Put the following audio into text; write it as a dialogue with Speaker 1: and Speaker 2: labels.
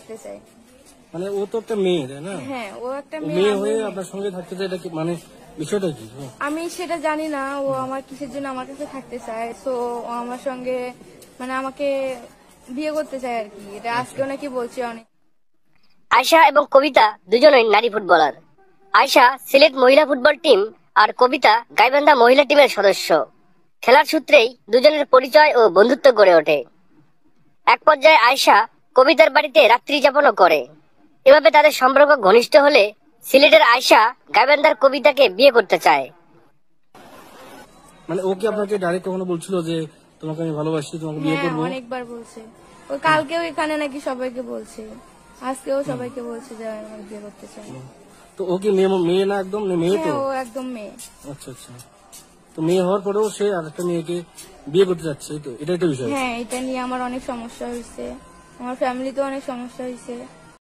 Speaker 1: থাকতে চাই।
Speaker 2: মানে ও তো একটা মেয়ে, তাই না?
Speaker 1: হ্যাঁ, ও একটা
Speaker 2: মেয়ে হয়ে আপনার সঙ্গে থাকতে চাই, এটা কি মানে বিষয়টা কি?
Speaker 1: আমি সেটা জানি না ও আমার কিসের জন্য আমার কাছে থাকতে চায়। তো ও আমার সঙ্গে মানে আমাকে বিয়ে করতে চায় আর কি, এটা আজকেও নাকি বলছে অনেক।
Speaker 3: আয়শা এবং কবিতা দুজনেই নারী ফুটবলার। আয়শা সিলেট মহিলা ফুটবল টিম আর কবিতা গাইবান্ধা মহিলা টিমের সদস্য। খেলার সূত্রেই দুজনের পরিচয় ও বন্ধুত্ব গড়ে ওঠে। এক পর্যায়ে আয়শা কবিতার বাড়িতে রাত্রি যাপনও করে। এভাবে তাদের সম্পর্ক ঘনিষ্ঠ হলে সিলেটের আয়শা গাইবান্ধার কবিতাকে বিয়ে করতে চায়।
Speaker 2: মানে ও কি আপনাকে ডাইরেক্ট কখনো বলছিল যে তোমাকে আমি ভালোবাসি, তোমাকে বিয়ে
Speaker 1: হ্যাঁ,
Speaker 2: করবো?
Speaker 1: অনেকবার বলছে। ও কালকেও এখানে নাকি সবাইকে বলছে, আজকেও সবাইকে বলছে যে আমি বিয়ে করতে চাই।
Speaker 2: তো ও কি মেয়ে না? একদম মেয়ে তো।
Speaker 1: হ্যাঁ, ও একদম মেয়ে।
Speaker 2: আচ্ছা আচ্ছা। তো মেয়ে হওয়ার পরেও সে আরেকটা মেয়েকে বিয়ে করতে যাচ্ছে, তো এটাই তো বিষয়।
Speaker 1: হ্যাঁ, এটা নিয়ে আমার অনেক সমস্যা হয়েছে, আমার ফ্যামিলিতেও অনেক সমস্যা হয়েছে।